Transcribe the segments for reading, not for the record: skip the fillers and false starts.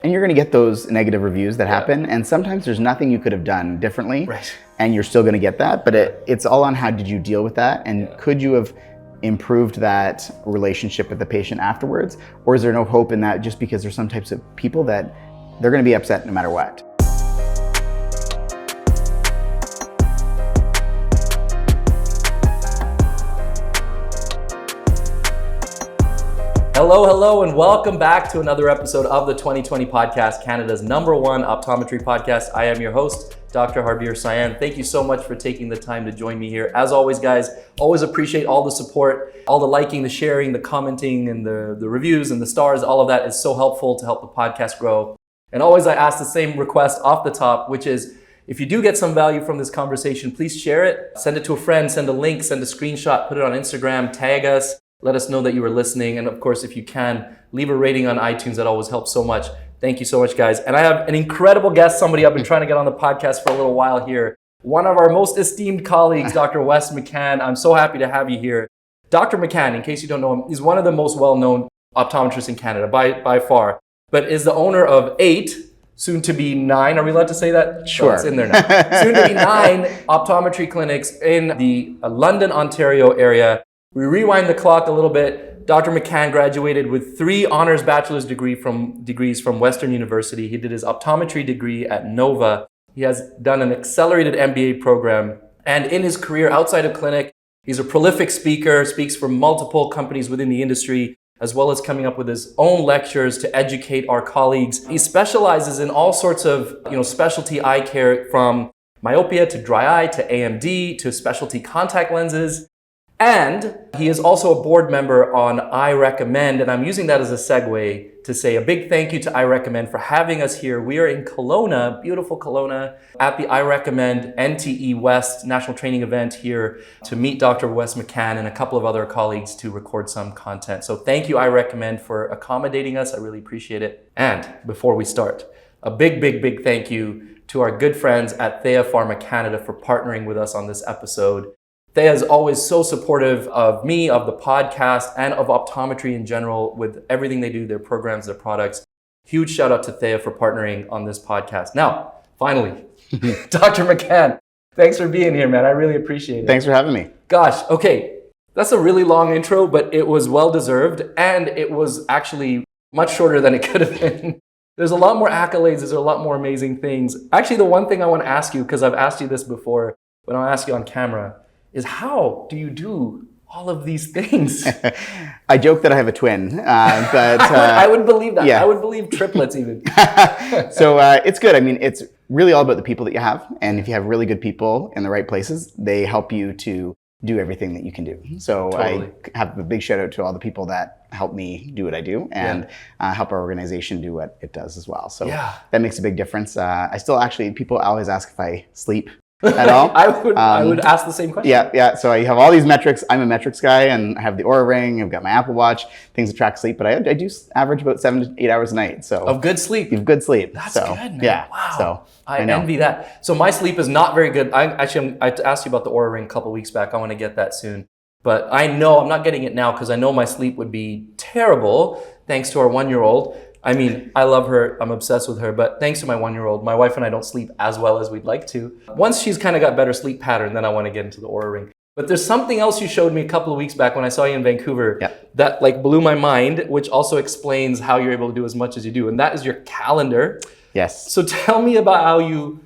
And you're going to get those negative reviews that happen. And sometimes there's nothing you could have done differently. Right. And you're still going to get that. But it's all on how did you deal with that? And could you have improved that relationship with the patient afterwards? Or is there no hope in that just because there's some types of people that they're going to be upset no matter what? Hello, and welcome back to another episode of the 2020 podcast, Canada's #1 optometry podcast. I am your host, Dr. Harbir Sayan. Thank you so much for taking the time to join me here. As always, guys, always appreciate all the support, all the liking, the sharing, the commenting, and the reviews and the stars. All of that is so helpful to help the podcast grow. And always I ask the same request off the top, which is, if you do get some value from this conversation, please share it. Send it to a friend, send a link, send a screenshot, put it on Instagram, tag us. Let us know that you were listening. And of course, if you can, leave a rating on iTunes. That always helps so much. Thank you so much, guys. And I have an incredible guest, somebody I've been trying to get on the podcast for a little while here. One of our most esteemed colleagues, Dr. Wes McCann. I'm so happy to have you here. Dr. McCann, in case you don't know him, is one of the most well-known optometrists in Canada by far, but is the owner of 8, soon to be 9. Are we allowed to say that? Sure. Oh, it's in there now. Soon to be 9 optometry clinics in the London, Ontario area. We rewind the clock a little bit. Dr. McCann graduated with 3 honors bachelor's degrees from Western University. He did his optometry degree at Nova. He has done an accelerated MBA program. And in his career outside of clinic, he's a prolific speaker, speaks for multiple companies within the industry, as well as coming up with his own lectures to educate our colleagues. He specializes in all sorts of specialty eye care, from myopia to dry eye to AMD to specialty contact lenses. And he is also a board member on I Recommend, and I'm using that as a segue to say a big thank you to I Recommend for having us here. We are in Kelowna, beautiful Kelowna, at the I Recommend NTE West National Training Event here to meet Dr. Wes McCann and a couple of other colleagues to record some content. So thank you, I Recommend, for accommodating us. I really appreciate it. And before we start, a big thank you to our good friends at Thea Pharma Canada for partnering with us on this episode. Thea is always so supportive of me, of the podcast, and of optometry in general with everything they do, their programs, their products. Huge shout out to Thea for partnering on this podcast. Now, finally, Dr. McCann, thanks for being here, man. I really appreciate it. Thanks for having me. Gosh, okay. That's a really long intro, but it was well-deserved, and it was actually much shorter than it could have been. There's a lot more accolades. There's a lot more amazing things. Actually, the one thing I want to ask you, because I've asked you this before, but I'll ask you on camera, is how do you do all of these things? I joke that I have a twin, but I would believe that. Yeah. I would believe triplets even. So it's good. I mean, it's really all about the people that you have. And if you have really good people in the right places, they help you to do everything that you can do. So Totally. I have a big shout out to all the people that help me do what I do and help our organization do what it does as well. So that makes a big difference. I still actually, people always ask if I sleep at all. I would ask the same question. Yeah. So I have all these metrics. I'm a metrics guy, and I have the Oura Ring. I've got my Apple Watch, things that track sleep. But I do average about 7 to 8 hours a night. So of good sleep. You have good sleep. That's so, good, man. Yeah. Wow. So I envy that. So my sleep is not very good. I asked you about the Oura Ring a couple weeks back. I want to get that soon. But I know I'm not getting it now because I know my sleep would be terrible thanks to our 1-year-old. I mean, I love her. I'm obsessed with her. But thanks to my 1-year-old, my wife and I don't sleep as well as we'd like to. Once she's kind of got better sleep pattern, then I want to get into the Oura Ring. But there's something else you showed me a couple of weeks back when I saw you in Vancouver that blew my mind, which also explains how you're able to do as much as you do. And that is your calendar. Yes. So tell me about how you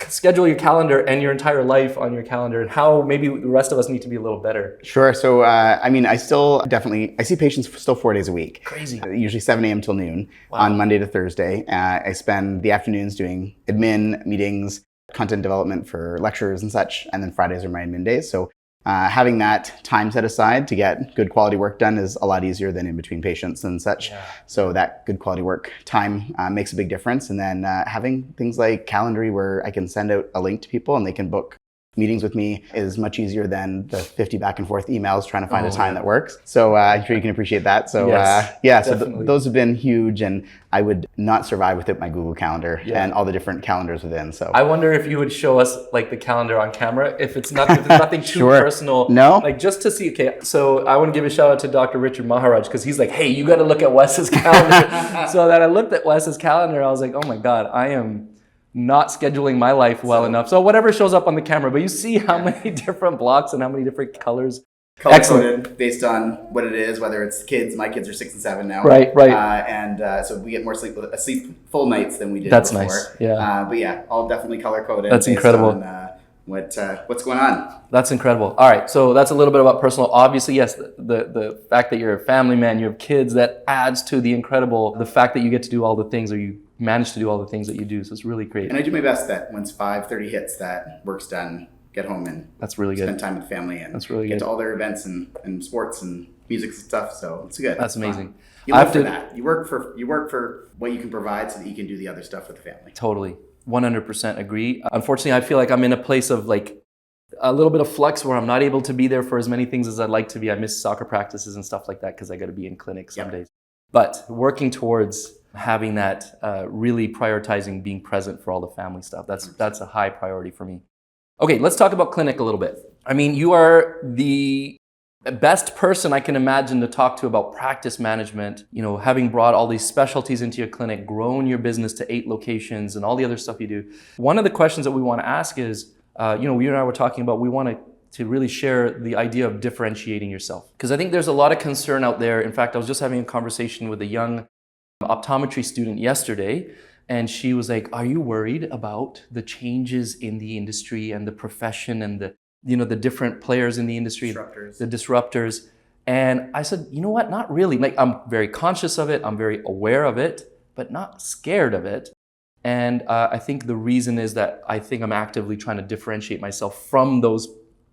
schedule your calendar and your entire life on your calendar, and how maybe the rest of us need to be a little better. Sure. So, I mean, I see patients still 4 days a week. Crazy. Usually 7 a.m. till noon on Monday to Thursday. I spend the afternoons doing admin, meetings, content development for lectures and such. And then Fridays are my admin days. So having that time set aside to get good quality work done is a lot easier than in between patients and such. Yeah. So that good quality work time makes a big difference. And then having things like Calendly where I can send out a link to people and they can book meetings with me is much easier than the 50 back and forth emails trying to find a time that works. So I'm sure you can appreciate that. So yes, so those have been huge, and I would not survive without my Google Calendar and all the different calendars within. So I wonder if you would show us like the calendar on camera, if it's nothing too personal. No? Like just to see, okay, so I want to give a shout out to Dr. Richard Maharaj, because he's like, hey, you got to look at Wes's calendar. So that I looked at Wes's calendar, I was like, oh my God, I am not scheduling my life well enough. So whatever shows up on the camera, but you see how many different blocks and how many different colors. Color coded based on what it is, whether it's kids. My kids are 6 and 7 now. Right. So we get more sleep full nights than we did That's before. Nice. Yeah. But yeah, all definitely color coded. That's incredible. On, what's going on? That's incredible. All right, so that's a little bit about personal. Obviously, yes, the fact that you're a family man, you have kids, that adds to the fact that you get to do all the things, or you manage to do all the things that you do. So it's really great. And I do my best that once 5:30 hits, that work's done, get home and that's really good. Spend time with family and that's really get good. To all their events and sports and music and stuff. So it's good. That's amazing. You live for that. You work for what you can provide so that you can do the other stuff with the family. Totally. 100% agree. Unfortunately, I feel like I'm in a place of like a little bit of flux where I'm not able to be there for as many things as I'd like to be. I miss soccer practices and stuff like that because I got to be in clinic some days. But working towards having that, really prioritizing being present for all the family stuff. That's a high priority for me. Okay, let's talk about clinic a little bit. I mean, you are the best person I can imagine to talk to about practice management, having brought all these specialties into your clinic, grown your business to 8 locations and all the other stuff you do. One of the questions that we want to ask is, you and I were talking about, we want to really share the idea of differentiating yourself. Because I think there's a lot of concern out there. In fact, I was just having a conversation with a young optometry student yesterday, and she was like, are you worried about the changes in the industry and the profession and the different players in the industry, the disruptors? And I said, you know what, not really. Like, I'm very conscious of it, I'm very aware of it, but not scared of it. And I think the reason is that I think I'm actively trying to differentiate myself from those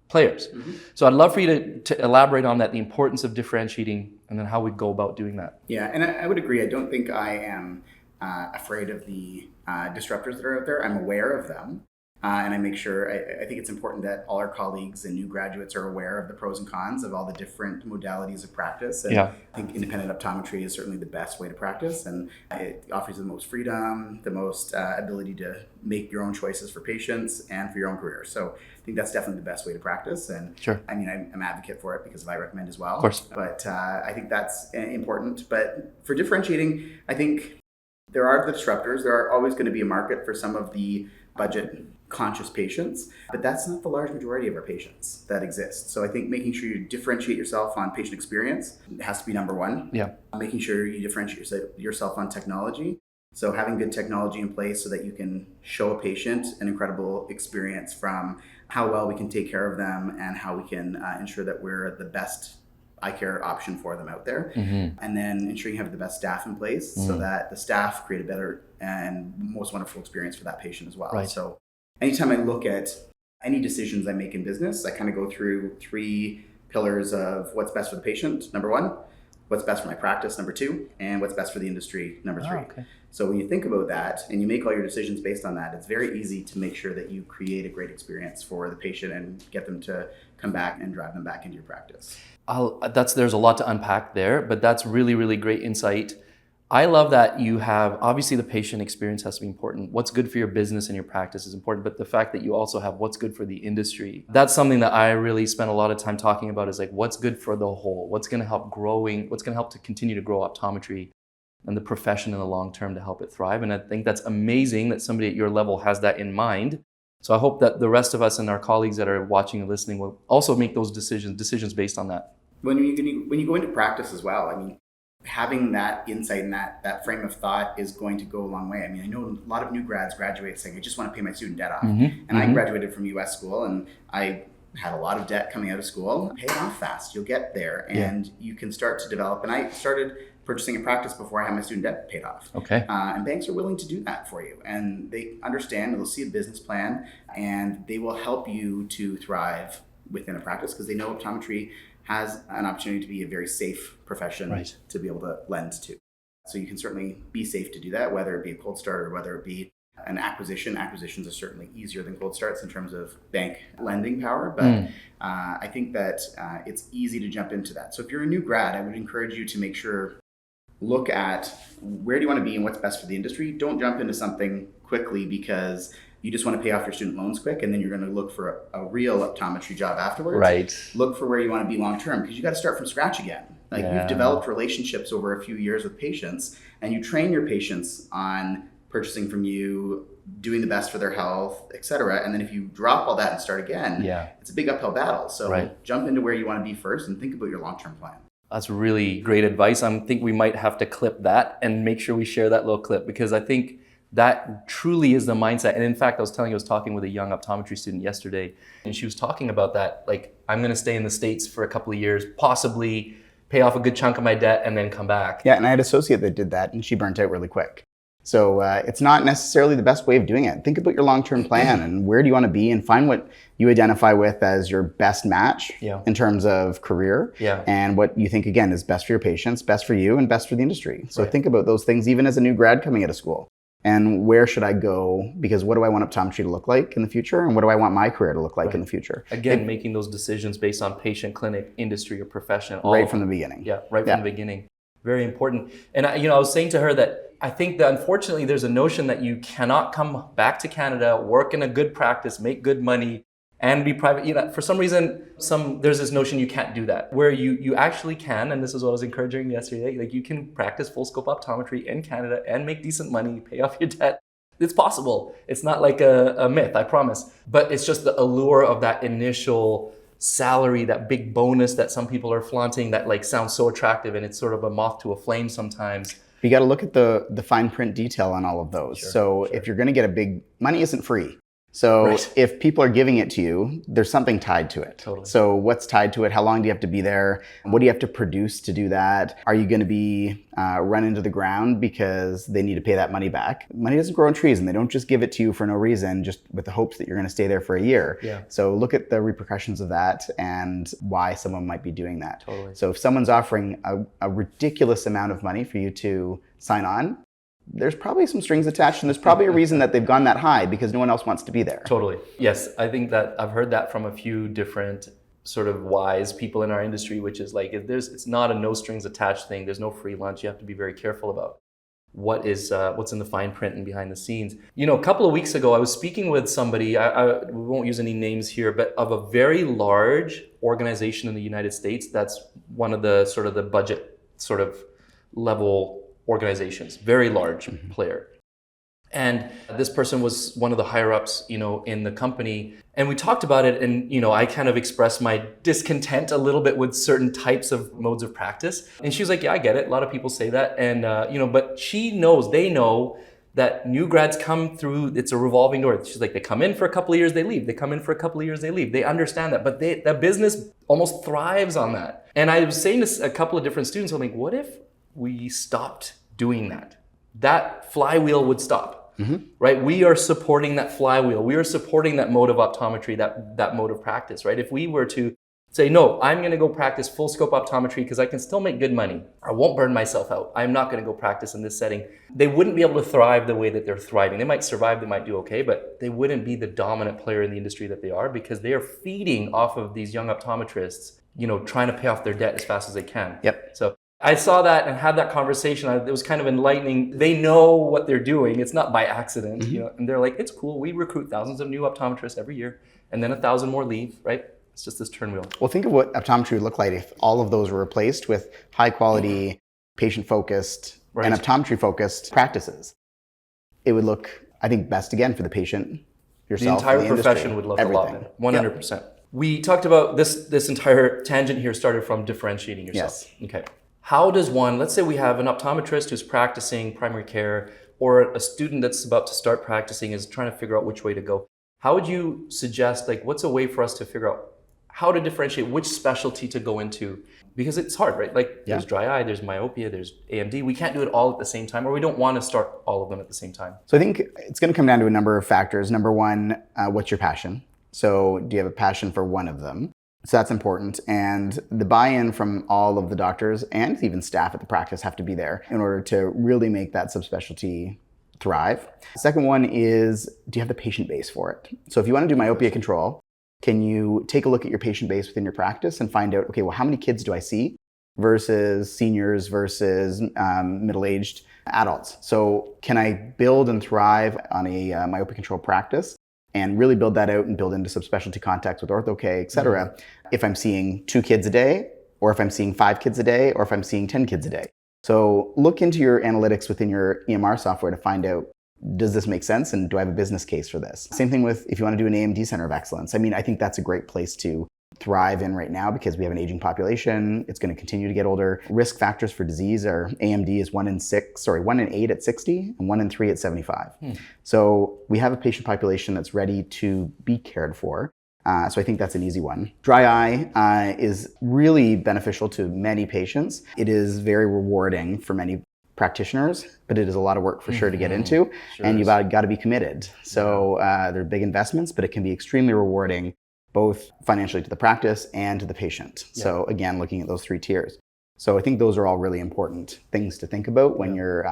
players. Mm-hmm. So I'd love for you to elaborate on that, the importance of differentiating, and then how we go about doing that. Yeah, and I would agree. I don't think I am afraid of the disruptors that are out there. I'm aware of them. And I make sure, I think it's important that all our colleagues and new graduates are aware of the pros and cons of all the different modalities of practice. And I think independent optometry is certainly the best way to practice. And it offers the most freedom, the most ability to make your own choices for patients and for your own career. So I think that's definitely the best way to practice. And I mean, I'm an advocate for it because I recommend as well. Of course. But I think that's important. But for differentiating, I think there are the disruptors. There are always going to be a market for some of the budget conscious patients, but that's not the large majority of our patients that exist. So I think making sure you differentiate yourself on patient experience has to be number one. Yeah. Making sure you differentiate yourself on technology. So having good technology in place so that you can show a patient an incredible experience from how well we can take care of them and how we can ensure that we're the best eye care option for them out there. Mm-hmm. And then ensuring you have the best staff in place so that the staff create a better and most wonderful experience for that patient as well. Right. So anytime I look at any decisions I make in business, I kind of go through 3 pillars of what's best for the patient. Number 1, what's best for my practice. Number 2, and what's best for the industry. Number 3. Okay. So when you think about that and you make all your decisions based on that, it's very easy to make sure that you create a great experience for the patient and get them to come back and drive them back into your practice. There's a lot to unpack there, but that's really, really great insight. I love that you have, obviously the patient experience has to be important. What's good for your business and your practice is important, but the fact that you also have what's good for the industry, that's something that I really spend a lot of time talking about, is like what's good for the whole, what's going to help to continue to grow optometry and the profession in the long term to help it thrive. And I think that's amazing that somebody at your level has that in mind. So I hope that the rest of us and our colleagues that are watching and listening will also make those decisions based on that. When you go into practice as well, I mean, having that insight and that frame of thought is going to go a long way. I mean, I know a lot of new grads graduate saying, I just want to pay my student debt off. Mm-hmm. And I graduated from US school and I had a lot of debt coming out of school. Pay it off fast. You'll get there and you can start to develop. And I started purchasing a practice before I had my student debt paid off. Okay. And banks are willing to do that for you. And they understand, they'll see a business plan and they will help you to thrive within a practice because they know optometry has an opportunity to be a very safe profession to be able to lend to. So you can certainly be safe to do that, whether it be a cold start or whether it be an acquisition. Acquisitions are certainly easier than cold starts in terms of bank lending power, but I think that it's easy to jump into that. So if you're a new grad, I would encourage you to make sure, look at where do you want to be and what's best for the industry. Don't jump into something quickly because you just want to pay off your student loans quick and then you're going to look for a real optometry job afterwards. Right. Look for where you want to be long term, because you got to start from scratch again. Like you've developed relationships over a few years with patients, and you train your patients on purchasing from you, doing the best for their health, etc. And then if you drop all that and start again, it's a big uphill battle. So jump into where you want to be first and think about your long-term plan. That's really great advice. I think we might have to clip that and make sure we share that little clip, because I think that truly is the mindset. And in fact, I was talking with a young optometry student yesterday, and she was talking about that. Like, I'm going to stay in the States for a couple of years, possibly pay off a good chunk of my debt and then come back. Yeah, and I had an associate that did that, and she burnt out really quick. So it's not necessarily the best way of doing it. Think about your long-term plan and where do you want to be, and find what you identify with as your best match in terms of career, and what you think, again, is best for your patients, best for you, and best for the industry. So think about those things even as a new grad coming out of school. And where should I go? Because what do I want optometry to look like in the future? And what do I want my career to look like in the future? Again, making those decisions based on patient, clinic, industry, or profession. Right from the beginning. Yeah, right from the beginning. Very important. And I was saying to her that I think that unfortunately there's a notion that you cannot come back to Canada, work in a good practice, make good money, and be private. For some reason, there's this notion you can't do that, where you actually can, and this is what I was encouraging yesterday, like you can practice full scope optometry in Canada and make decent money, pay off your debt. It's possible. It's not like a myth, I promise. But it's just the allure of that initial salary, that big bonus that some people are flaunting, that like sounds so attractive, and it's sort of a moth to a flame sometimes. You got to look at the fine print detail on all of those. If you're going to get money isn't free. So if people are giving it to you, there's something tied to it. So what's tied to it? How long do you have to be there? What do you have to produce to do that? Are you going to be run into the ground because they need to pay that money back? Money doesn't grow on trees, and they don't just give it to you for no reason, just with the hopes that you're going to stay there for a year. So look at the repercussions of that and why someone might be doing that. So if someone's offering a ridiculous amount of money for you to sign on, there's probably some strings attached, and there's probably a reason that they've gone that high, because no one else wants to be there. Yes, I think that I've heard that from a few different sort of wise people in our industry, which is like, it's not a no strings attached thing. There's no free lunch. You have to be very careful about what's in the fine print and behind the scenes. A couple of weeks ago, I was speaking with somebody, we won't use any names here, but of a very large organization in the United States that's one of the sort of the budget sort of level organizations, very large player. And this person was one of the higher ups, in the company. And we talked about it, and, I kind of expressed my discontent a little bit with certain types of modes of practice. And she was like, yeah, I get it. A lot of people say that. And, but they know that new grads come through, it's a revolving door. She's like, they come in for a couple of years, they leave. They come in for a couple of years, they leave. They understand that, but that business almost thrives on that. And I was saying to a couple of different students, I'm like, what if we stopped doing that? That flywheel would stop, right? We are supporting that flywheel. We are supporting that mode of optometry, that mode of practice, right? If we were to say, no, I'm going to go practice full scope optometry because I can still make good money. I won't burn myself out. I'm not going to go practice in this setting. They wouldn't be able to thrive the way that they're thriving. They might survive, they might do okay, but they wouldn't be the dominant player in the industry that they are, because they are feeding off of these young optometrists, trying to pay off their debt as fast as they can. So I saw that and had that conversation. It was kind of enlightening. They know what they're doing. It's not by accident, and they're like, it's cool. We recruit thousands of new optometrists every year, and then 1,000 more leave, right? It's just this turn wheel. Well, think of what optometry would look like if all of those were replaced with high quality, patient-focused, and optometry-focused practices. It would look, I think, best again for the patient, yourself, the entire profession would look a lot better. 100%. We talked about this entire tangent here started from differentiating yourself. Okay. How does one, let's say we have an optometrist who's practicing primary care, or a student that's about to start practicing is trying to figure out which way to go. How would you suggest, what's a way for us to figure out how to differentiate which specialty to go into? Because it's hard, right? There's dry eye, there's myopia, there's AMD. We can't do it all at the same time, or we don't want to start all of them at the same time. So I think it's going to come down to a number of factors. Number one, what's your passion? So do you have a passion for one of them? So that's important. And the buy-in from all of the doctors and even staff at the practice have to be there in order to really make that subspecialty thrive. The second one is, do you have the patient base for it? So if you want to do myopia control, can you take a look at your patient base within your practice and find out, okay, well, how many kids do I see versus seniors versus middle-aged adults? So can I build and thrive on a myopia control practice and really build that out and build into subspecialty contacts with ortho-K, et cetera, if I'm seeing 2 kids a day, or if I'm seeing 5 kids a day, or if I'm seeing 10 kids a day? So look into your analytics within your EMR software to find out, does this make sense, and do I have a business case for this? Same thing with if you want to do an AMD Center of Excellence. I mean, I think that's a great place to thrive in right now because we have an aging population. It's going to continue to get older. Risk factors for disease are AMD is 1 in 8 at 60 and 1 in 3 at 75. So we have a patient population that's ready to be cared for. So I think that's an easy one. Dry eye is really beneficial to many patients. It is very rewarding for many practitioners, but it is a lot of work for sure to get into, and you've got to be committed. So they're big investments, but it can be extremely rewarding, both financially to the practice and to the patient. So again, looking at those 3 tiers. So I think those are all really important things to think about when you're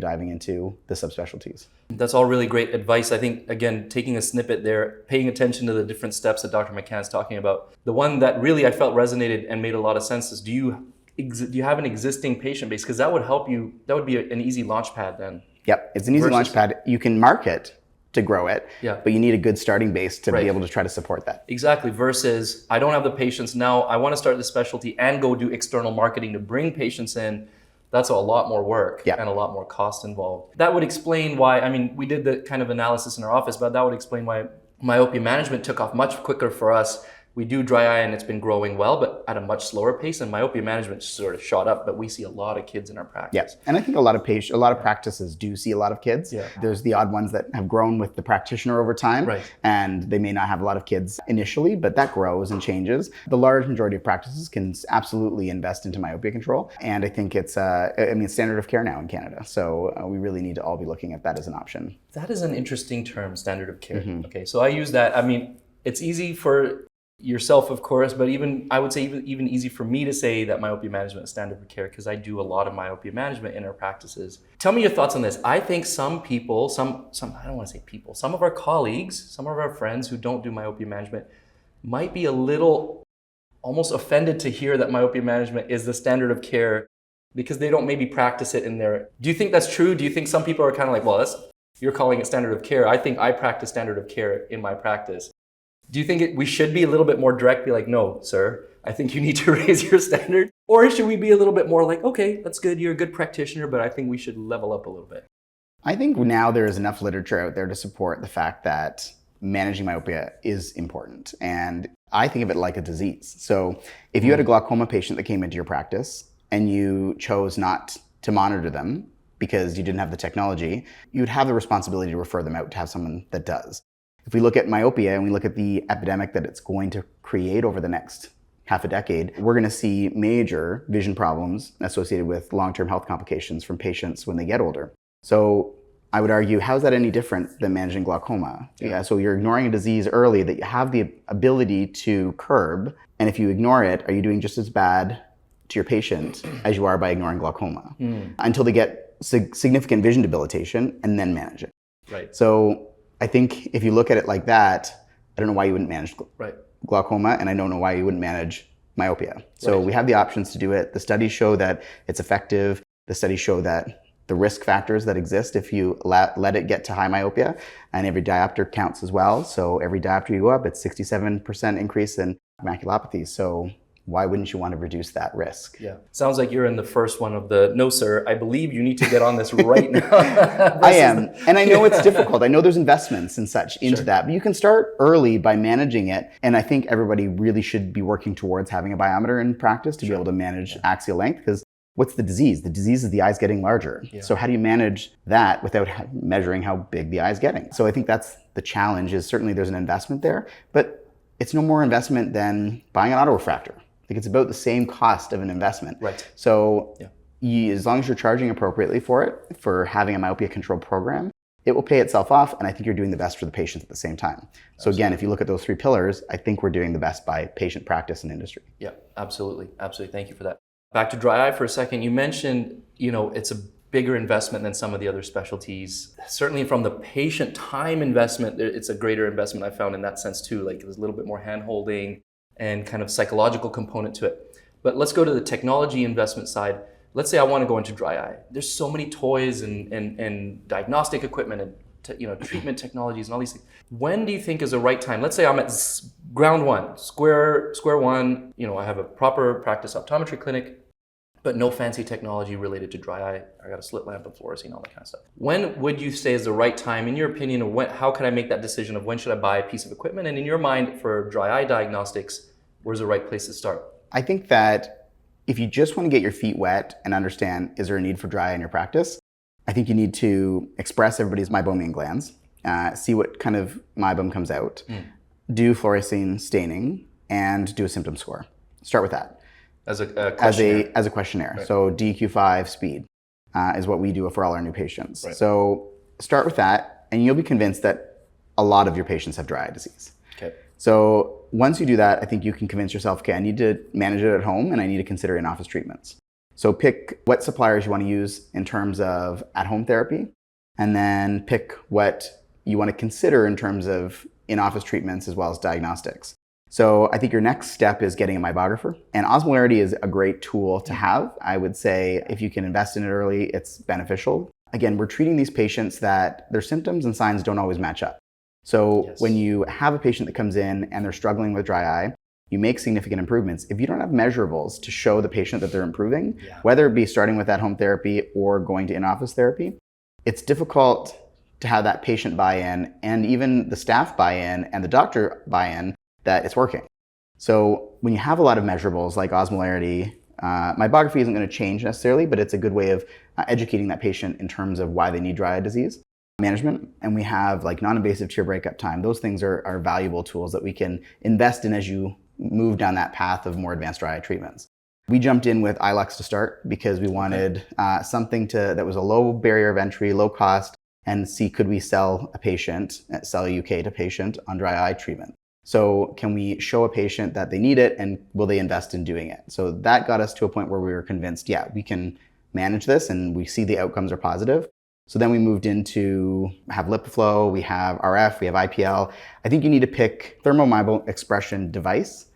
diving into the subspecialties. That's all really great advice. I think, again, taking a snippet there, paying attention to the different steps that Dr. McCann is talking about. The one that really I felt resonated and made a lot of sense is, do you have an existing patient base? Because that would help you, that would be an easy launch pad then. Yep, it's an easy launch pad. You can market to grow it, but you need a good starting base to be able to try to support that. Exactly, versus I don't have the patients now, I want to start the specialty and go do external marketing to bring patients in. That's a lot more work and a lot more cost involved. That would explain why, I mean, we did the kind of analysis in our office, but that would explain why myopia management took off much quicker for us. We do dry eye and it's been growing well, but at a much slower pace, and myopia management sort of shot up, but we see a lot of kids in our practice. Yes, and I think a lot of practices do see a lot of kids. There's the odd ones that have grown with the practitioner over time, and they may not have a lot of kids initially, but that grows and changes. The large majority of practices can absolutely invest into myopia control, and I think it's standard of care now in Canada. So we really need to all be looking at that as an option. That is an interesting term, standard of care. Okay, so I use that. I mean, it's easy for yourself, of course, but I would say even easy for me to say that myopia management is standard of care because I do a lot of myopia management in our practices. Tell me your thoughts on this. I think some people, I don't want to say people, some of our colleagues, some of our friends who don't do myopia management might be a little almost offended to hear that myopia management is the standard of care because they don't maybe practice it in their... Do you think that's true? Do you think some people are kind of like, well, you're calling it standard of care. I think I practice standard of care in my practice. Do you think we should be a little bit more direct, be like, no, sir, I think you need to raise your standard? Or should we be a little bit more like, okay, that's good, you're a good practitioner, but I think we should level up a little bit? I think now there is enough literature out there to support the fact that managing myopia is important. And I think of it like a disease. So if you had a glaucoma patient that came into your practice and you chose not to monitor them because you didn't have the technology, you'd have the responsibility to refer them out to have someone that does. If we look at myopia and we look at the epidemic that it's going to create over the next half a decade, we're going to see major vision problems associated with long-term health complications from patients when they get older. So I would argue, how is that any different than managing glaucoma? So you're ignoring a disease early that you have the ability to curb, and if you ignore it, are you doing just as bad to your patient as you are by ignoring glaucoma until they get significant vision debilitation and then manage it. So I think if you look at it like that, I don't know why you wouldn't manage glaucoma, and I don't know why you wouldn't manage myopia. So we have the options to do it. The studies show that it's effective. The studies show that the risk factors that exist if you let it get to high myopia, and every diopter counts as well. So every diopter you go up, it's 67% increase in maculopathy. So why wouldn't you want to reduce that risk? Sounds like you're in the first one of the, no, sir, I believe you need to get on this right now. I am. And I know it's difficult. I know there's investments and such into that, but you can start early by managing it. And I think everybody really should be working towards having a biometer in practice to be able to manage axial length, because what's the disease? The disease is the eyes getting larger. So how do you manage that without measuring how big the eye is getting? So I think that's the challenge. Is certainly there's an investment there, but it's no more investment than buying an autorefractor. Like, it's about the same cost of an investment. So as long as you're charging appropriately for it, for having a myopia control program, it will pay itself off, and I think you're doing the best for the patient at the same time. So again, if you look at those 3 pillars, I think we're doing the best by patient, practice, and industry. Absolutely. Thank you for that. Back to dry eye for a second. You mentioned, it's a bigger investment than some of the other specialties. Certainly from the patient time investment, it's a greater investment I found in that sense too. Like there's a little bit more hand-holding and kind of psychological component to it. But let's go to the technology investment side. Let's say I want to go into dry eye. There's so many toys and diagnostic equipment and treatment technologies and all these things. When do you think is the right time? Let's say I'm at ground one, square one. I have a proper practice optometry clinic, but no fancy technology related to dry eye. I got a slit lamp and fluorescein, all that kind of stuff. When would you say is the right time, in your opinion, of how can I make that decision of when should I buy a piece of equipment? And in your mind, for dry eye diagnostics, where's the right place to start? I think that if you just want to get your feet wet and understand, is there a need for dry eye in your practice? I think you need to express everybody's meibomian glands, see what kind of meibum comes out, do fluorescein staining, and do a symptom score. Start with that. As a questionnaire. As a questionnaire. Right. So DQ5 speed is what we do for all our new patients. Right. So start with that, and you'll be convinced that a lot of your patients have dry eye disease. Okay. So once you do that, I think you can convince yourself, okay, I need to manage it at home, and I need to consider in-office treatments. So pick what suppliers you want to use in terms of at-home therapy, and then pick what you want to consider in terms of in-office treatments as well as diagnostics. So I think your next step is getting a meibographer, and osmolarity is a great tool to have. I would say if you can invest in it early, it's beneficial. Again, we're treating these patients that their symptoms and signs don't always match up. So when you have a patient that comes in and they're struggling with dry eye, you make significant improvements. If you don't have measurables to show the patient that they're improving, whether it be starting with at-home therapy or going to in-office therapy, it's difficult to have that patient buy-in and even the staff buy-in and the doctor buy-in that it's working. So when you have a lot of measurables like osmolarity, meibography isn't going to change necessarily, but it's a good way of educating that patient in terms of why they need dry eye disease management. And we have like non-invasive tear breakup time. Those things are valuable tools that we can invest in as you move down that path of more advanced dry eye treatments. We jumped in with iLux to start because we wanted something that was a low barrier of entry, low cost, and see could we sell a UK to patient on dry eye treatment. So can we show a patient that they need it and will they invest in doing it? So that got us to a point where we were convinced, we can manage this and we see the outcomes are positive. So then we moved into have LipiFlow, we have RF, we have IPL. I think you need to pick thermomeibomian expression device,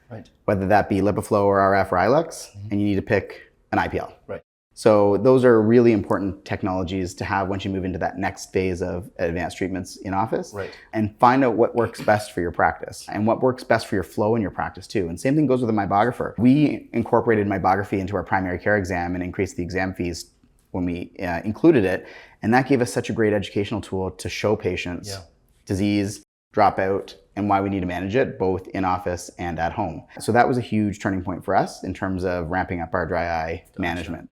whether that be LipiFlow or RF or iLux, and you need to pick an IPL. Right. So those are really important technologies to have once you move into that next phase of advanced treatments in office. Right. And find out what works best for your practice and what works best for your flow in your practice too. And same thing goes with a meibographer. We incorporated meibography into our primary care exam and increased the exam fees when we included it. And that gave us such a great educational tool to show patients disease, dropout, and why we need to manage it both in office and at home. So that was a huge turning point for us in terms of ramping up our dry eye management.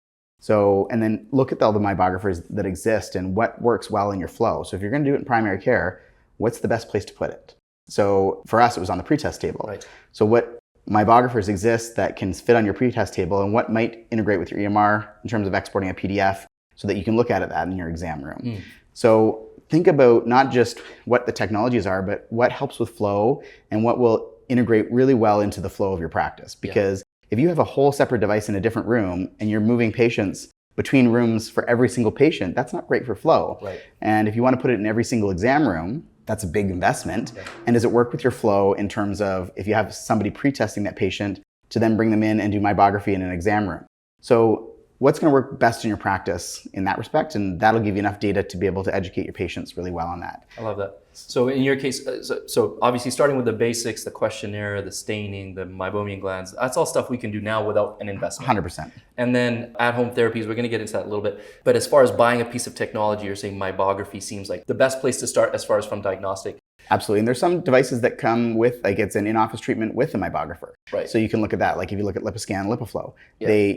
So, and then look at all the meibographers that exist and what works well in your flow. So if you're going to do it in primary care, what's the best place to put it? So for us, it was on the pretest table. Right. So what meibographers exist that can fit on your pretest table and what might integrate with your EMR in terms of exporting a PDF so that you can look at that in your exam room. So think about not just what the technologies are, but what helps with flow and what will integrate really well into the flow of your practice. Because if you have a whole separate device in a different room and you're moving patients between rooms for every single patient, that's not great for flow. Right. And if you want to put it in every single exam room, that's a big investment. And does it work with your flow in terms of if you have somebody pre-testing that patient to then bring them in and do meibography in an exam room? So what's going to work best in your practice in that respect? And that'll give you enough data to be able to educate your patients really well on that. I love that. So in your case, so obviously starting with the basics, the questionnaire, the staining, the meibomian glands, that's all stuff we can do now without an investment. 100%. And then at-home therapies, we're going to get into that a little bit. But as far as buying a piece of technology, you're saying meibography seems like the best place to start as far as from diagnostic. Absolutely. And there's some devices that come with, like it's an in-office treatment with a meibographer. Right. So you can look at that. Like if you look at LipiScan, LipiFlow,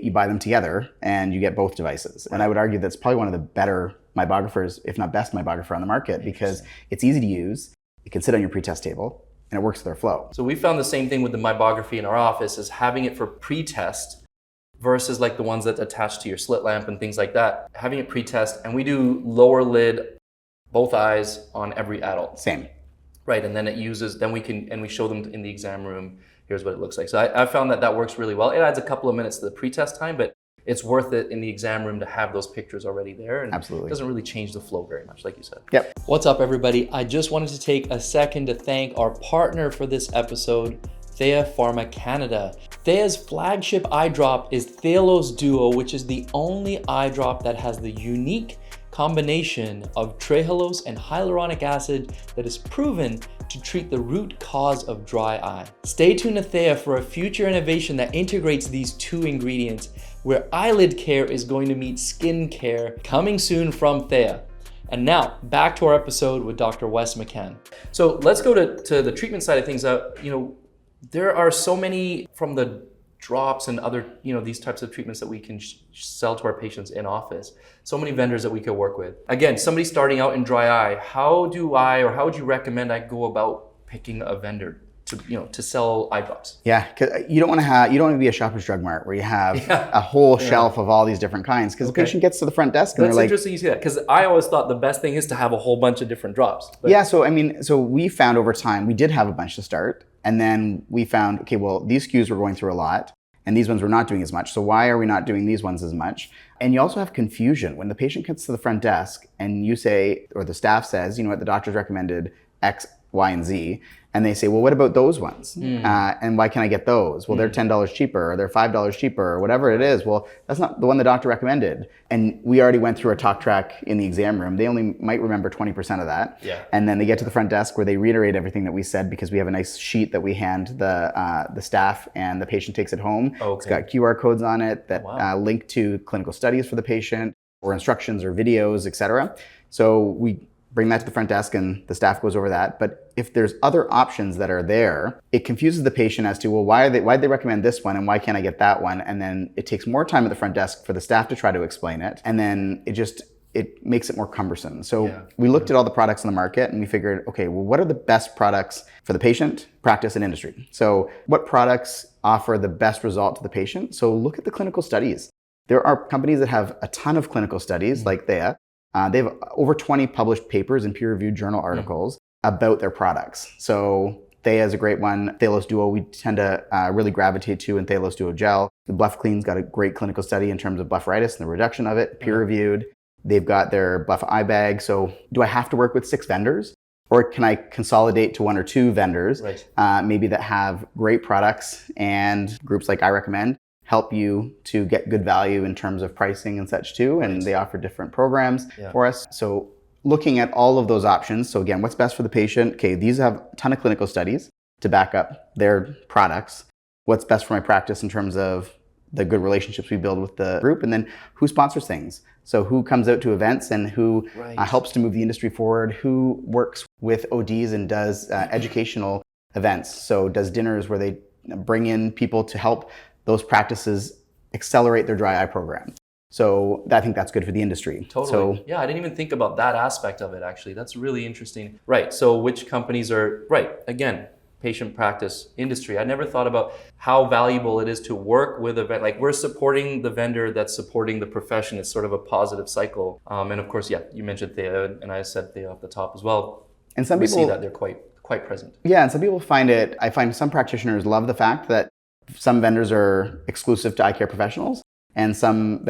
you buy them together and you get both devices. And I would argue that's probably one of the better meibographers, if not best meibographer on the market, because it's easy to use. It can sit on your pretest table and it works with our flow. So we found the same thing with the meibography in our office, is having it for pre-test versus like the ones that attach to your slit lamp and things like that. Having it pre-test, and we do lower lid, both eyes on every adult. Same. Right, and then it uses, then we can, and we show them in the exam room, here's what it looks like. So I found that works really well. It adds a couple of minutes to the pre-test time, but it's worth it in the exam room to have those pictures already there. And Absolutely. It doesn't really change the flow very much, like you said. Yep. What's up, everybody? I just wanted to take a second to thank our partner for this episode, Thea Pharma Canada. Thea's flagship eye drop is Thelos Duo, which is the only eye drop that has the unique combination of trehalose and hyaluronic acid that is proven to treat the root cause of dry eye. Stay tuned to Thea for a future innovation that integrates these two ingredients, where eyelid care is going to meet skin care, coming soon from Thea. And now, back to our episode with Dr. Wes McCann. So let's go to the treatment side of things. There are so many, from the drops and other, these types of treatments that we can sell to our patients in office. So many vendors that we could work with. Again, somebody starting out in dry eye, how would you recommend I go about picking a vendor to sell eye drops? Yeah, because you don't want to be a Shoppers Drug Mart where you have a whole shelf of all these different kinds, because the patient gets to the front desk and That's they're like, interesting you see that, because I always thought the best thing is to have a whole bunch of different drops. But yeah, so we found over time, we did have a bunch to start, and then we found, okay, well, these SKUs were going through a lot, and these ones were not doing as much. So why are we not doing these ones as much? And you also have confusion. When the patient gets to the front desk and you say, or the staff says, the doctor's recommended X, Y, and Z, and they say, well, what about those ones? And why can I get those? Well, they're $10 cheaper, or they're $5 cheaper, or whatever it is. Well, that's not the one the doctor recommended. And we already went through a talk track in the exam room. They only might remember 20% of that. Yeah. And then they get to the front desk where they reiterate everything that we said, because we have a nice sheet that we hand the staff, and the patient takes it home. Okay. It's got QR codes on it that link to clinical studies for the patient, or instructions or videos, etc. So we bring that to the front desk and the staff goes over that. But if there's other options that are there, it confuses the patient as to, well, why'd they recommend this one and why can't I get that one? And then it takes more time at the front desk for the staff to try to explain it. And then it makes it more cumbersome. So we looked at all the products on the market and we figured, okay, well, what are the best products for the patient, practice, and industry? So what products offer the best result to the patient? So look at the clinical studies. There are companies that have a ton of clinical studies, like Thea. They have over 20 published papers and peer-reviewed journal articles about their products. So Thea is a great one. Thelos Duo, we tend to really gravitate to, and Thelos Duo Gel. The Bluff Clean's got a great clinical study in terms of blepharitis and the reduction of it, peer-reviewed. They've got their Bluff Eye Bag. So do I have to work with 6 vendors? Or can I consolidate to 1 or 2 vendors, maybe that have great products, and groups like I Recommend help you to get good value in terms of pricing and such too. And they offer different programs for us. So looking at all of those options. So again, what's best for the patient? Okay, these have a ton of clinical studies to back up their products. What's best for my practice in terms of the good relationships we build with the group, and then who sponsors things. So who comes out to events and who helps to move the industry forward, who works with ODs and does educational events. So does dinners where they bring in people to help those practices accelerate their dry eye program. So I think that's good for the industry. Totally. So, I didn't even think about that aspect of it, actually. That's really interesting. Right, so which companies are, again, patient practice industry. I never thought about how valuable it is to work with a vendor. Like, we're supporting the vendor that's supporting the profession. It's sort of a positive cycle. And of course, you mentioned Thea, and I said Thea off the top as well. And some people see that they're quite present. Yeah, and some people I find some practitioners love the fact that some vendors are exclusive to eye care professionals, and some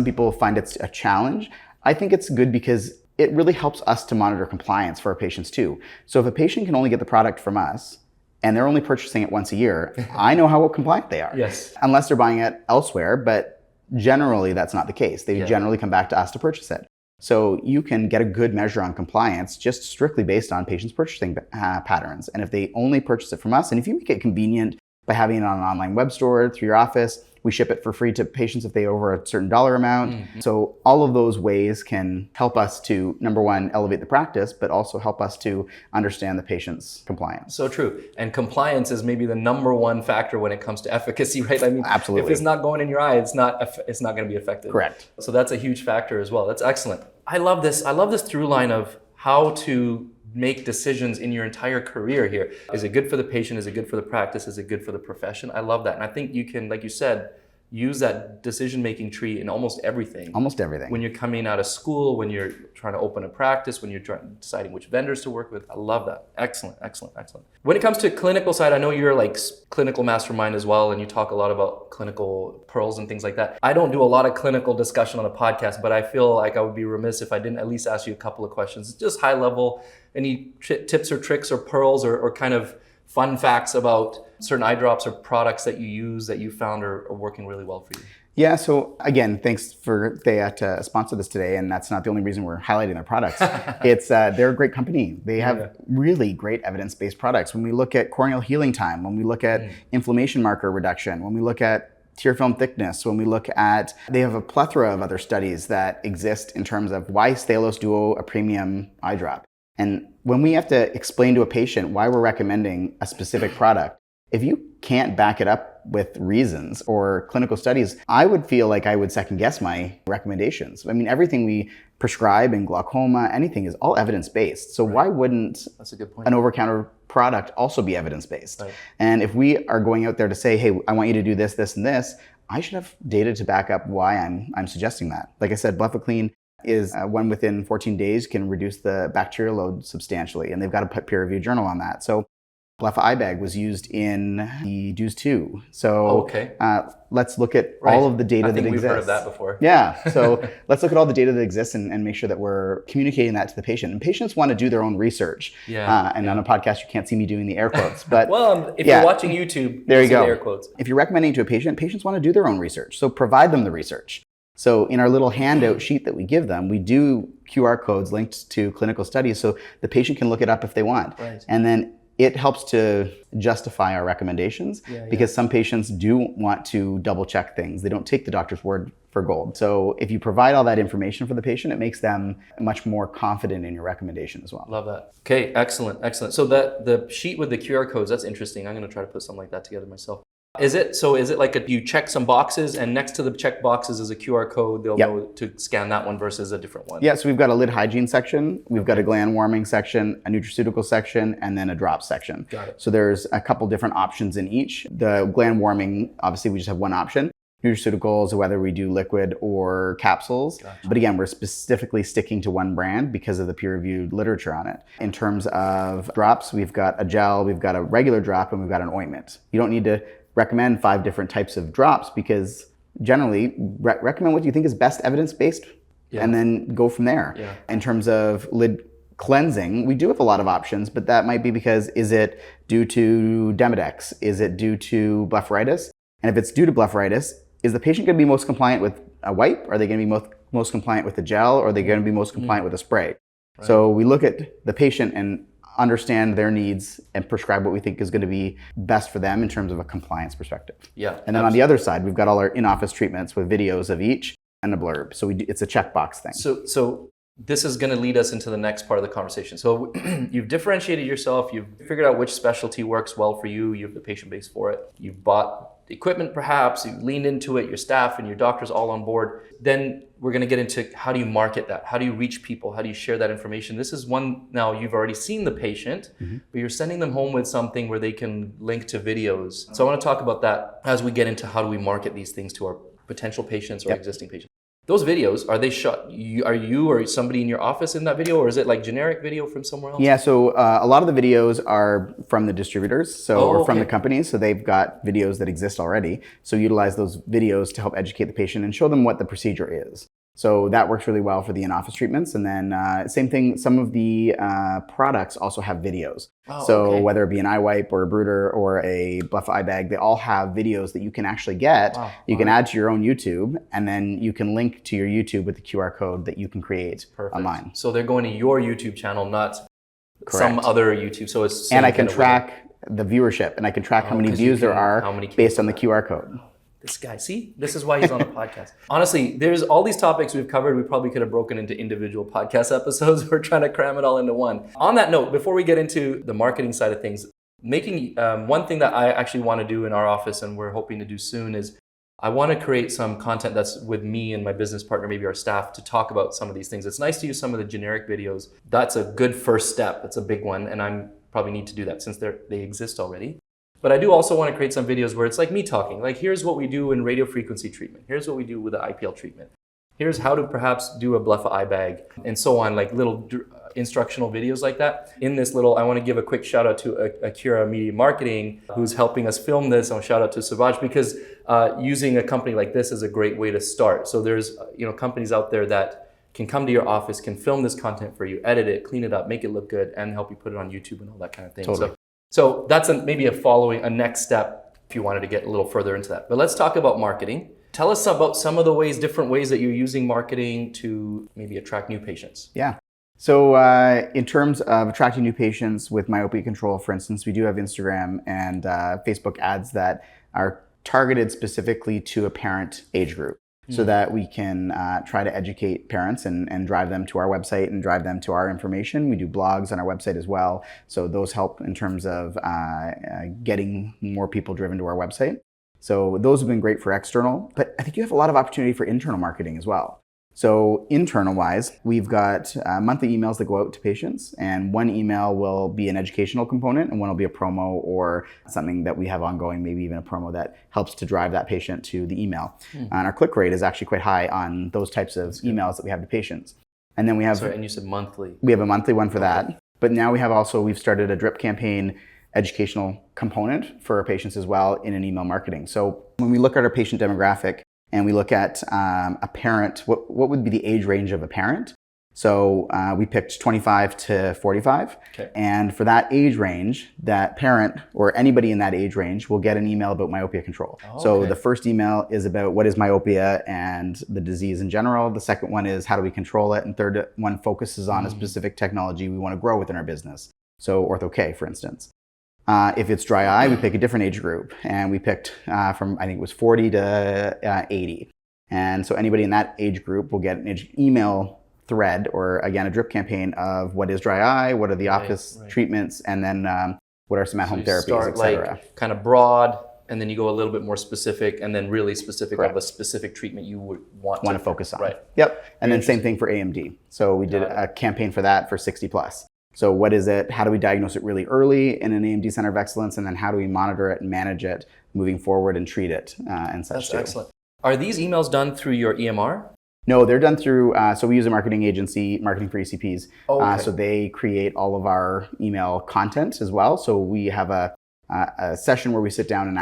people find it's a challenge. I think it's good because it really helps us to monitor compliance for our patients too. So if a patient can only get the product from us and they're only purchasing it once a year, I know how compliant they are. Yes. Unless they're buying it elsewhere, but generally that's not the case. They generally come back to us to purchase it. So you can get a good measure on compliance just strictly based on patients' purchasing patterns. And if they only purchase it from us, and if you make it convenient by having it on an online web store through your office, we ship it for free to patients if they over a certain dollar amount. So all of those ways can help us to, number one, elevate the practice, but also help us to understand the patient's compliance. So true. And compliance is maybe the number one factor when it comes to efficacy, right? I mean, absolutely. If it's not going in your eye, it's not going to be effective. Correct. So that's a huge factor as well. That's excellent. I love this through line of how to make decisions in your entire career here. Is it good for the patient? Is it good for the practice? Is it good for the profession? I love that. And I think you can, like you said, use that decision-making tree in almost everything. Almost everything. When you're coming out of school, when you're trying to open a practice, when you're deciding which vendors to work with. I love that. Excellent, excellent, excellent. When it comes to clinical side, I know you're like clinical mastermind as well, and you talk a lot about clinical pearls and things like that. I don't do a lot of clinical discussion on a podcast, but I feel like I would be remiss if I didn't at least ask you a couple of questions. Just high level, any tips or tricks or pearls or kind of fun facts about certain eye drops or products that you use that you found are working really well for you? Yeah, so again, thanks for Thea to sponsor this today, and that's not the only reason we're highlighting their products. They're a great company. They have really great evidence-based products. When we look at corneal healing time, when we look at inflammation marker reduction, when we look at tear film thickness, when we look at, they have a plethora of other studies that exist in terms of why Stalos Duo a premium eye drop. And when we have to explain to a patient why we're recommending a specific product, if you can't back it up with reasons or clinical studies, I would feel like I would second guess my recommendations. I mean, everything we prescribe in glaucoma, anything is all evidence-based. So why wouldn't That's a good point. an over-counter product also be evidence-based? Right. And if we are going out there to say, hey, I want you to do this, this, and this, I should have data to back up why I'm suggesting that. Like I said, Blephoclean is one within 14 days can reduce the bacterial load substantially, and they've got a peer-reviewed journal on that. So Blepha eye bag was used in the DEWS 2. So let's look at all of the data that exists. I think we've heard of that before. Yeah, so let's look at all the data that exists and make sure that we're communicating that to the patient. And patients want to do their own research. On a podcast, you can't see me doing the air quotes. But well, if you're watching YouTube, there you go. The air quotes. If you're recommending to a patient, patients want to do their own research. So provide them the research. So in our little handout sheet that we give them, we do QR codes linked to clinical studies so the patient can look it up if they want. Right. And then it helps to justify our recommendations because some patients do want to double check things. They don't take the doctor's word for gold. So if you provide all that information for the patient, it makes them much more confident in your recommendation as well. Love that. Okay, excellent, excellent. So the sheet with the QR codes, that's interesting. I'm going to try to put something like that together myself. Is it like you check some boxes and next to the check boxes is a QR code, they'll know to scan that one versus a different one? Yeah, so we've got a lid hygiene section, we've got a gland warming section, a nutraceutical section, and then a drop section. Got it. So there's a couple different options in each. The gland warming, obviously we just have one option. Nutraceuticals, whether we do liquid or capsules. Gotcha. But again, we're specifically sticking to one brand because of the peer-reviewed literature on it. In terms of drops, we've got a gel, we've got a regular drop, and we've got an ointment. You don't need to recommend 5 different types of drops because generally recommend what you think is best evidence-based and then go from there. Yeah. In terms of lid cleansing, we do have a lot of options, but that might be because is it due to Demodex? Is it due to blepharitis? And if it's due to blepharitis, is the patient going to be most compliant with a wipe? Are they going to be most compliant with a gel? Or are they going to be most compliant with a spray? Right. So we look at the patient and understand their needs and prescribe what we think is going to be best for them in terms of a compliance perspective. Yeah. And then on the other side, we've got all our in-office treatments with videos of each and a blurb. So it's a checkbox thing. So this is going to lead us into the next part of the conversation. So you've differentiated yourself. You've figured out which specialty works well for you. You have the patient base for it. You've bought the equipment perhaps. You leaned into it. Your staff and your doctors all on board. Then we're going to get into how do you market that? How do you reach people? How do you share that information? This is one, now you've already seen the patient, but you're sending them home with something where they can link to videos. So I want to talk about that as we get into how do we market these things to our potential patients or existing patients. Those videos, are they shot? Are you or somebody in your office in that video, or is it like generic video from somewhere else? Yeah, so a lot of the videos are from the distributors, or from the companies, so they've got videos that exist already. So utilize those videos to help educate the patient and show them what the procedure is. So that works really well for the in-office treatments. And then same thing, some of the products also have videos. Whether it be an eye wipe or a brooder or a Blepha eye bag, they all have videos that you can actually get. You can add to your own YouTube, and then you can link to your YouTube with the QR code that you can create online. So they're going to your YouTube channel, not some other YouTube. So it's and I can track the viewership, and I can track how many views there are based on the QR code. This guy, see? This is why he's on the podcast. Honestly, there's all these topics we've covered. We probably could have broken into individual podcast episodes. We're trying to cram it all into one. On that note, before we get into the marketing side of things, making one thing that I actually want to do in our office and we're hoping to do soon is I want to create some content that's with me and my business partner, maybe our staff, to talk about some of these things. It's nice to use some of the generic videos. That's a good first step. That's a big one. And I probably need to do that since they exist already. But I do also want to create some videos where it's like me talking. Like, here's what we do in radio frequency treatment. Here's what we do with the IPL treatment. Here's how to perhaps do a blepha eye bag, and so on, like little instructional videos like that. In this little, I want to give a quick shout out to Akira Media Marketing, who's helping us film this. And shout out to Savaj, because using a company like this is a great way to start. So there's companies out there that can come to your office, can film this content for you, edit it, clean it up, make it look good, and help you put it on YouTube and all that kind of thing. Totally. So that's maybe a next step if you wanted to get a little further into that. But let's talk about marketing. Tell us about some of the different ways that you're using marketing to maybe attract new patients. Yeah. So in terms of attracting new patients with myopia control, for instance, we do have Instagram and Facebook ads that are targeted specifically to a parent age group, so that we can try to educate parents and drive them to our website and drive them to our information. We do blogs on our website as well. So those help in terms of getting more people driven to our website. So those have been great for external, but I think you have a lot of opportunity for internal marketing as well. So internal wise, we've got monthly emails that go out to patients, and one email will be an educational component and one will be a promo or something that we have ongoing, maybe even a promo that helps to drive that patient to the email. And our click rate is actually quite high on those types of emails that we have to patients. And then we have... Sorry, and you said monthly. We have a monthly one for that. But now we've started a drip campaign educational component for our patients as well in an email marketing. So when we look at our patient demographic and we look at a parent, what would be the age range of a parent? So we picked 25 to 45. Okay. And for that age range, that parent or anybody in that age range will get an email about myopia control. So the first email is about what is myopia and the disease in general. The second one is how do we control it? And third one focuses on a specific technology we want to grow within our business. So Ortho-K, for instance. If it's dry eye, we pick a different age group, and we picked from, I think it was 40 to 80. And so anybody in that age group will get an email thread, or again, a drip campaign of what is dry eye, what are the office treatments, and then what are some at-home therapies, et cetera. Like kind of broad, and then you go a little bit more specific, and then really specific of a specific treatment you would want to focus on. Right. Yep. And then same thing for AMD. So we did a campaign for that for 60 plus. So what is it? How do we diagnose it really early in an AMD Center of Excellence? And then how do we monitor it and manage it moving forward and treat it and such? That's excellent. Are these emails done through your EMR? No, they're done through, so we use a marketing agency, Marketing for ECPs. So they create all of our email content as well. So we have a session where we sit down and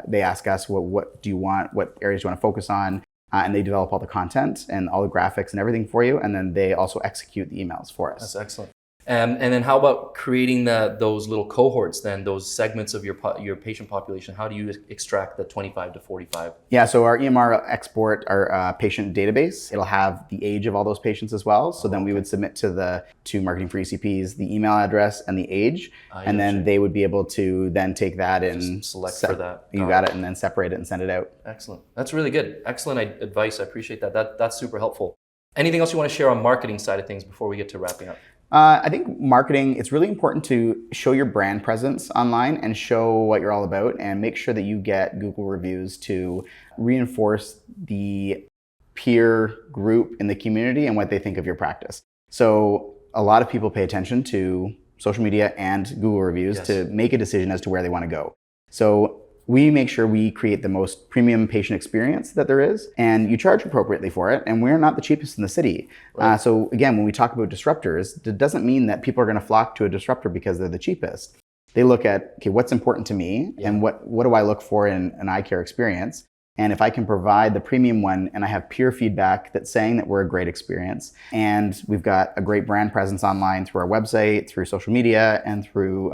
they ask us, what do you want? What areas do you want to focus on? And they develop all the content and all the graphics and everything for you. And then they also execute the emails for us. That's excellent. And then how about creating those little cohorts then, those segments of your patient population? How do you extract the 25 to 45? Yeah, so our EMR export our patient database. It'll have the age of all those patients as well. So then we would submit to Marketing for ECPs the email address and the age, and then they would be able to then take that and select for that. You got it, and then separate it and send it out. Excellent. That's really good. Excellent advice. I appreciate that. That's super helpful. Anything else you want to share on marketing side of things before we get to wrapping up? I think marketing, it's really important to show your brand presence online and show what you're all about, and make sure that you get Google reviews to reinforce the peer group in the community and what they think of your practice. So a lot of people pay attention to social media and Google reviews to make a decision as to where they want to go. So we make sure we create the most premium patient experience that there is, and you charge appropriately for it, and we're not the cheapest in the city. Right. So again, when we talk about disruptors, it doesn't mean that people are going to flock to a disruptor because they're the cheapest. They look at, okay, what's important to me, and what do I look for in an eye care experience? And if I can provide the premium one, and I have peer feedback that's saying that we're a great experience, and we've got a great brand presence online through our website, through social media, and through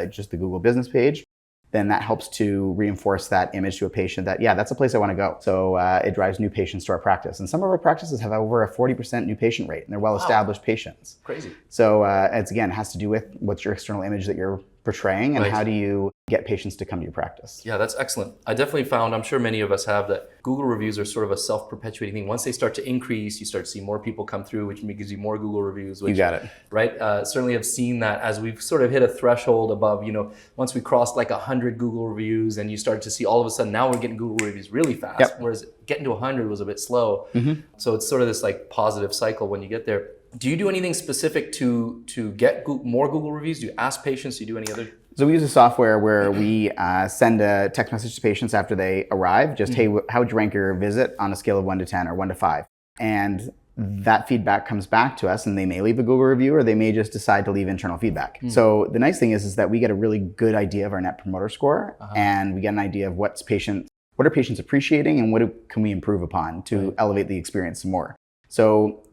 just the Google business page, then that helps to reinforce that image to a patient that, that's a place I want to go. So it drives new patients to our practice. And some of our practices have over a 40% new patient rate, and they're well-established patients. Crazy. So it has to do with what's your external image that you're portraying, and how do you get patients to come to your practice. Yeah, that's excellent. I definitely found, I'm sure many of us have, that Google reviews are sort of a self-perpetuating thing. Once they start to increase, you start to see more people come through, which gives you more Google reviews. Which, you got it. Right? Certainly have seen that as we've sort of hit a threshold above, once we crossed like 100 Google reviews, and you start to see all of a sudden, now we're getting Google reviews really fast, whereas getting to 100 was a bit slow. So it's sort of this like positive cycle when you get there. Do you do anything specific to get more Google reviews? Do you ask patients? Do you do any other? So we use a software where we send a text message to patients after they arrive, just, hey, how would you rank your visit on a scale of 1 to 10 or 1 to 5? And that feedback comes back to us, and they may leave a Google review or they may just decide to leave internal feedback. So the nice thing is that we get a really good idea of our Net Promoter Score, and we get an idea of what are patients appreciating and can we improve upon to elevate the experience some more. So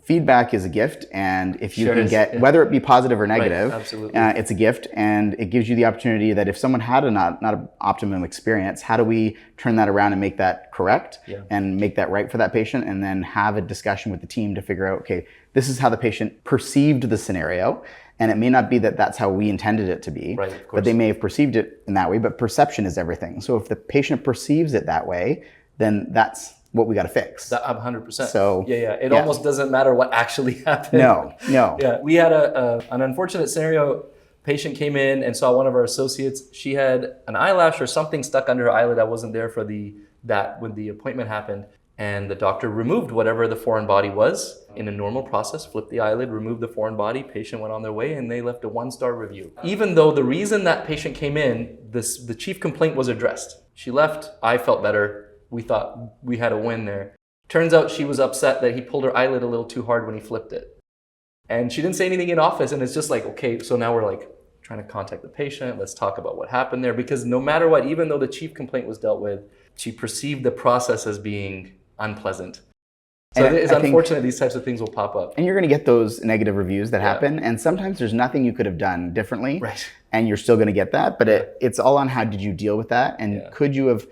feedback is a gift, and if you can get, whether it be positive or negative, it's a gift, and it gives you the opportunity that if someone had not an optimum experience, how do we turn that around and make that correct and make that right for that patient, and then have a discussion with the team to figure out, okay, this is how the patient perceived the scenario, and it may not be that that's how we intended it to be, but they may have perceived it in that way, but perception is everything. So if the patient perceives it that way, then that's what we got to fix. 100%. So it almost doesn't matter what actually happened. No. Yeah, we had an unfortunate scenario. Patient came in and saw one of our associates. She had an eyelash or something stuck under her eyelid that wasn't there for when the appointment happened. And the doctor removed whatever the foreign body was in a normal process, flipped the eyelid, removed the foreign body, patient went on their way, and they left a 1-star review. Even though the reason that patient came in, the chief complaint was addressed. She left, I felt better. We thought we had a win there. Turns out she was upset that he pulled her eyelid a little too hard when he flipped it. And she didn't say anything in office, and it's just like, okay, so now we're like trying to contact the patient, let's talk about what happened there, because no matter what, even though the chief complaint was dealt with, she perceived the process as being unpleasant. So it's unfortunate these types of things will pop up. And you're going to get those negative reviews that happen, and sometimes there's nothing you could have done differently, and you're still going to get that, but it's all on how did you deal with that, and could you have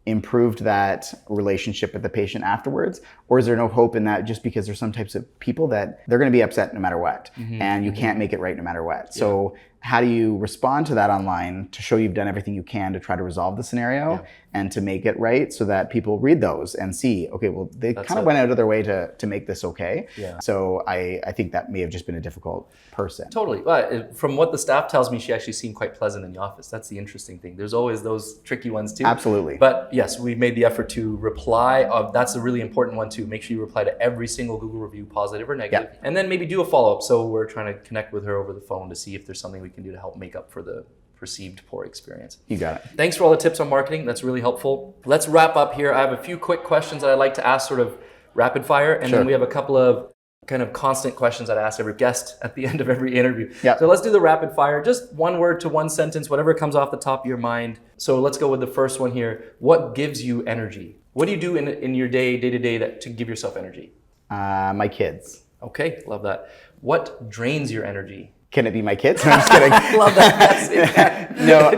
improved that relationship with the patient afterwards? Or is there no hope in that, just because there's some types of people that they're going to be upset no matter what, and you can't make it right no matter what. So how do you respond to that online to show you've done everything you can to try to resolve the scenario and to make it right, so that people read those and see, okay, well, they kind of went out of their way to make this okay. So I think that may have just been a difficult person. Totally. But from what the staff tells me, she actually seemed quite pleasant in the office. That's the interesting thing. There's always those tricky ones too. Absolutely. But yes, we've made the effort to reply. That's a really important one too. Make sure you reply to every single Google review, positive or negative, and then maybe do a follow-up. So we're trying to connect with her over the phone to see if there's something we can do to help make up for the perceived poor experience. You got it. Thanks for all the tips on marketing. That's really helpful. Let's wrap up here. I have a few quick questions that I'd like to ask, sort of rapid fire, and then we have a couple of kind of constant questions that I ask every guest at the end of every interview. So let's do the rapid fire. Just one word to one sentence, whatever comes off the top of your mind. So let's go with the first one here. What gives you energy? What do you do in your day-to-day to give yourself energy? My kids. Okay, love that. What drains your energy? Can it be my kids? No, I'm just kidding. Love that. No,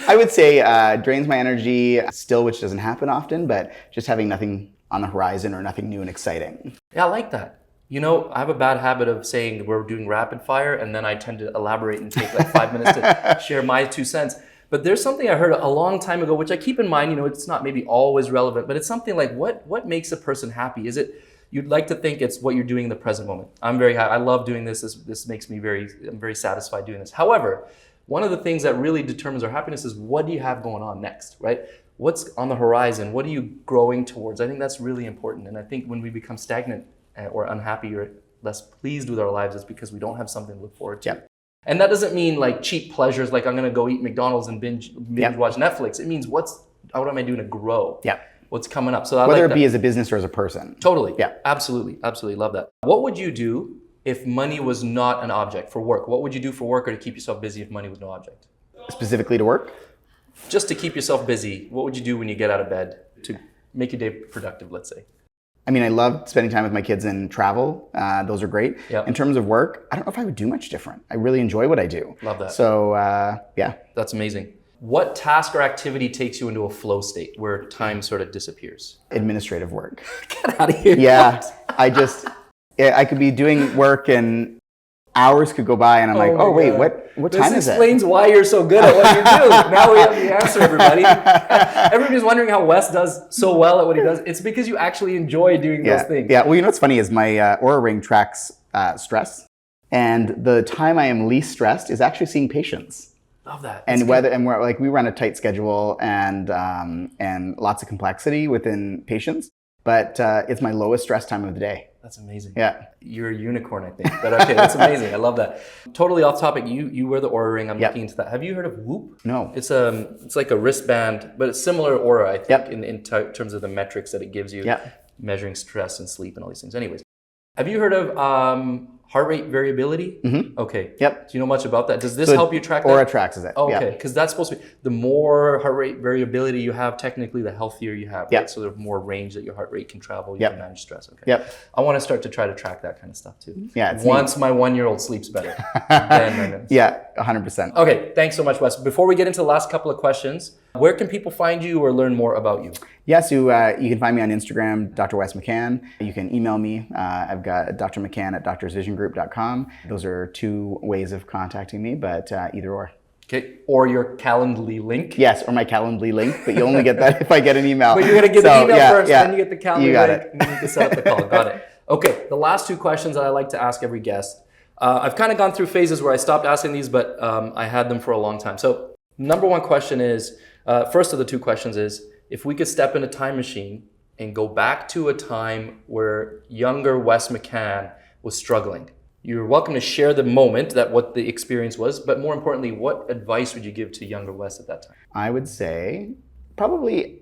I would say drains my energy still, which doesn't happen often, but just having nothing on the horizon or nothing new and exciting. Yeah, I like that. You know, I have a bad habit of saying we're doing rapid fire, and then I tend to elaborate and take like 5 minutes to share my 2 cents. But there's something I heard a long time ago, which I keep in mind, you know, it's not maybe always relevant, but it's something like what makes a person happy? Is it, you'd like to think it's what you're doing in the present moment. I'm very happy. I love doing this. This makes me I'm very satisfied doing this. However, one of the things that really determines our happiness is what do you have going on next, right? What's on the horizon? What are you growing towards? I think that's really important. And I think when we become stagnant or unhappy or less pleased with our lives, it's because we don't have something to look forward to. And that doesn't mean like cheap pleasures, like I'm going to go eat McDonald's and binge watch Netflix. It means what am I doing to grow? What's coming up? So whether it be as a business or as a person. Totally. Absolutely. Love that. What would you do if money was not an object for work? What would you do for work or to keep yourself busy if money was no object? Specifically to work? Just to keep yourself busy. What would you do when you get out of bed to make your day productive, let's say? I mean, I love spending time with my kids and travel. Those are great. In terms of work, I don't know if I would do much different. I really enjoy what I do. Love that. So, yeah. That's amazing. What task or activity takes you into a flow state where time sort of disappears? Administrative work. Get out of here. Yeah. I could be doing work and hours could go by and I'm like, oh wait, what time is it? This explains why you're so good at what you do. Now we have the answer, everybody. Everybody's wondering how Wes does so well at what he does. It's because you actually enjoy doing those things. Yeah, well, you know what's funny is my Aura Ring tracks stress. And the time I am least stressed is actually seeing patients. Love that. And we run a tight schedule and lots of complexity within patients, but it's my lowest stress time of the day. That's amazing. Yeah. You're a unicorn, I think. But okay, that's amazing. I love that. Totally off topic. You wear the Aura ring. I'm looking into that. Have you heard of Whoop? No. It's like a wristband, but it's similar to Aura, I think, in terms of the metrics that it gives you, measuring stress and sleep and all these things. Anyways, have you heard of heart rate variability? Mm-hmm. Okay. Yep. Do you know much about that? Does this help you track that? Aura tracks it. Oh, okay, because that's supposed to be, the more heart rate variability you have, technically, the healthier you have, right? So the more range that your heart rate can travel, you can manage stress. Okay. Yep. I want to start to try to track that kind of stuff too. Yeah. Once my 1-year-old sleeps better, then yeah, 100%. Okay, thanks so much, Wes. Before we get into the last couple of questions, where can people find you or learn more about you? Yeah, so you can find me on Instagram, Dr. Wes McCann. You can email me. I've got Dr. McCann at doctorsvisiongroup.com. Those are 2 ways of contacting me, but either or. Okay, or your Calendly link. Yes, or my Calendly link, but you only get that if I get an email. But you're going to get the email first, then you get the Calendly link, and then you can set up the call. Got it. Okay, the last 2 questions that I like to ask every guest. I've kind of gone through phases where I stopped asking these, but I had them for a long time. So number 1 question is, first of the 2 questions is, if we could step in a time machine and go back to a time where younger Wes McCann was struggling, you're welcome to share the moment, what the experience was, but more importantly, what advice would you give to younger Wes at that time? I would say probably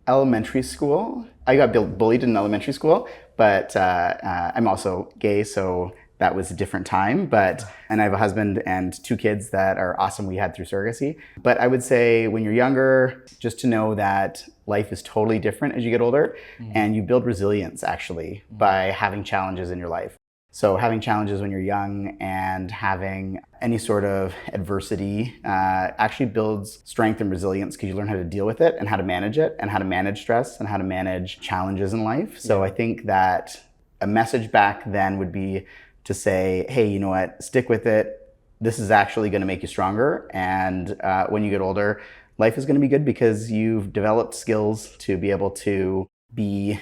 elementary school. I got bullied in elementary school, but I'm also gay, so that was a different time, and I have a husband and 2 kids that are awesome we had through surrogacy. But I would say when you're younger, just to know that life is totally different as you get older, and you build resilience actually by having challenges in your life. So having challenges when you're young and having any sort of adversity actually builds strength and resilience, because you learn how to deal with it and how to manage it and how to manage stress and how to manage challenges in life. So I think that a message back then would be to say, hey, you know what, stick with it. This is actually going to make you stronger. And when you get older, life is going to be good because you've developed skills to be able to be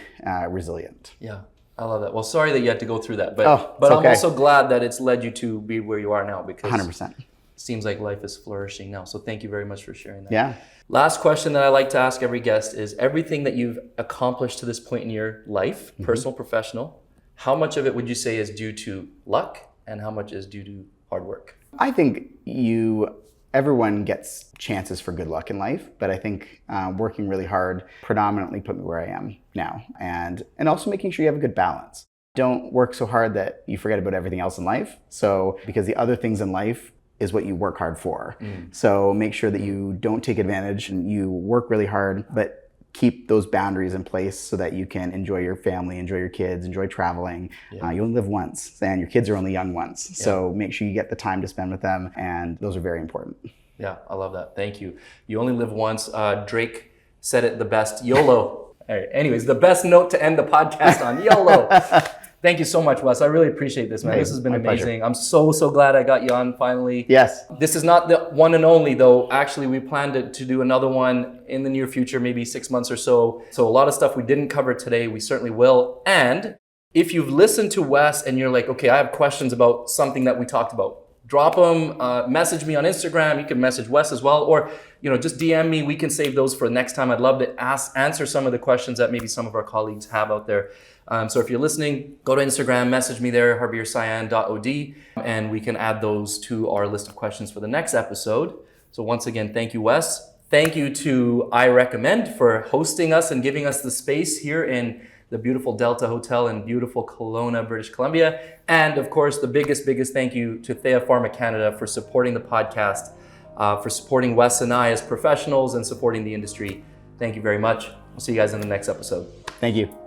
resilient. Yeah, I love that. Well, sorry that you had to go through that, but okay. I'm also glad that it's led you to be where you are now, because 100%. It seems like life is flourishing now. So thank you very much for sharing that. Yeah. Last question that I like to ask every guest is, everything that you've accomplished to this point in your life, personal, professional, how much of it would you say is due to luck and how much is due to hard work? I think everyone gets chances for good luck in life, but I think working really hard predominantly put me where I am now, and also making sure you have a good balance. Don't work so hard that you forget about everything else in life. So, because the other things in life is what you work hard for. So make sure that you don't take advantage and you work really hard, but keep those boundaries in place so that you can enjoy your family, enjoy your kids, enjoy traveling. You only live once, and your kids are only young once. So make sure you get the time to spend with them, and those are very important. Yeah, I love that. Thank you. You only live once. Drake said it the best, YOLO. All right. Anyways, the best note to end the podcast on, YOLO. Thank you so much, Wes. I really appreciate this, man. Hey, this has been pleasure. amazing. I'm so glad I got you on finally. Yes. This is not the one and only, though. Actually, we planned to do another one in the near future, maybe 6 months or so. So a lot of stuff we didn't cover today, we certainly will. And if you've listened to Wes and you're like, okay, I have questions about something that we talked about, drop them, message me on Instagram. You can message Wes as well, or just DM me. We can save those for next time. I'd love to answer some of the questions that maybe some of our colleagues have out there. So if you're listening, go to Instagram, message me there, harbircyan.od, and we can add those to our list of questions for the next episode. So once again, thank you, Wes. Thank you to I Recommend for hosting us and giving us the space here in the beautiful Delta Hotel in beautiful Kelowna, British Columbia. And of course, the biggest thank you to Thea Pharma Canada for supporting the podcast, for supporting Wes and I as professionals and supporting the industry. Thank you very much. We'll see you guys in the next episode. Thank you.